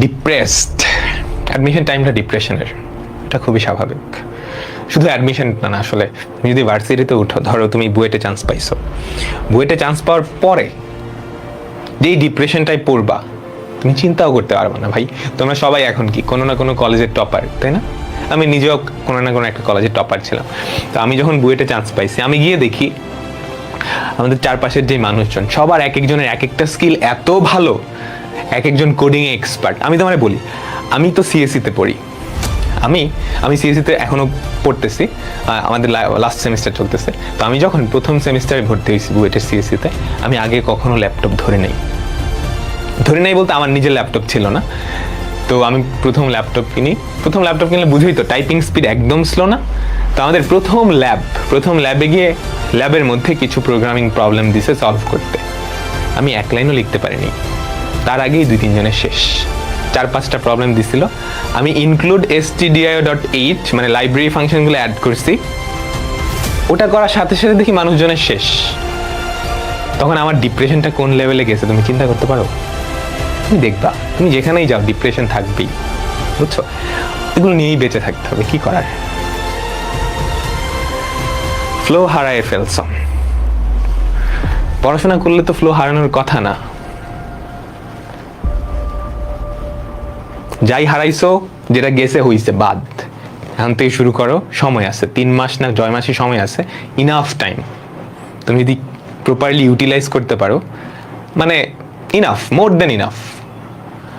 Depressed. Admission টাইমটা ডিপ্রেশনের, এটা খুবই স্বাভাবিক। শুধু অ্যাডমিশন না, আসলে তুমি যদি ভার্সিটিতে উঠো, ধরো তুমি বুয়েটে চান্স পাইছো, বুয়েটে চান্স পাওয়ার পরে যেই ডিপ্রেশনটাই পড়বা, তুমি চিন্তাও করতে পারবে না ভাই। তোমরা সবাই এখন কি কোনো না কোনো কলেজের টপার, তাই না? আমি নিজেও কোনো না কোনো একটা কলেজের টপার ছিলাম। তো আমি যখন বুয়েটে চান্স পাইছি, আমি গিয়ে দেখি আমাদের চারপাশের যে মানুষজন, সবার এক একজনের এক একটা স্কিল এত ভালো, এক একজন কোডিংয়ে এক্সপার্ট। আমি তোমারে বলি, আমি তো সিএসসিতে পড়ি, আমি সিএসসিতে এখনও পড়তেছি, আমাদের লাস্ট সেমিস্টার চলতেছে। তো আমি যখন প্রথম সেমিস্টারে ভর্তি হয়েছি বুয়েটের সিএসসিতে, আমি আগে কখনো ল্যাপটপ ধরে নাই বলতে আমার নিজের ল্যাপটপ ছিল না। তো আমি প্রথম ল্যাপটপ কিনলে বুঝেই তো, টাইপিং স্পিড একদম স্লো না। তো আমাদের প্রথম ল্যাবে গিয়ে ল্যাবের মধ্যে কিছু প্রোগ্রামিং প্রবলেম দিছে সলভ করতে, আমি এক লাইনও লিখতে পারিনি। তার আগেই 2-3 জনের শেষ। 4-5টা প্রবলেম দিছিল, আমি ইনক্লুড stdio.h মানে লাইব্রেরি ফাংশনগুলো অ্যাড করছি, ওটা করার সাথে সাথে দেখি মানুষজনের শেষ। তখন আমার ডিপ্রেশনটা কোন লেভেলে গেছে তুমি চিন্তা করতে পারো? তুমি দেখবা, তুমি যেখানেই যাও ডিপ্রেশন থাকবেই, বুঝছো? এগুলো নিয়েই বেঁচে থাকতে হবে, কি করার। ফ্লো হারায় ফেলছ। পড়াশোনা করলে তো ফ্লো হারানোর কথা না। যাই হারাইছো, যেটা গেছে হইছে, বাদ। এখন থেকে শুরু করো, সময় আছে, 3 মাস না 6 মাসই সময় আছে, ইনাফ টাইম। তুমি যদি প্রপারলি ইউটিলাইজ করতে পারো, মানে ইনাফ, মোর দেন ইনাফ।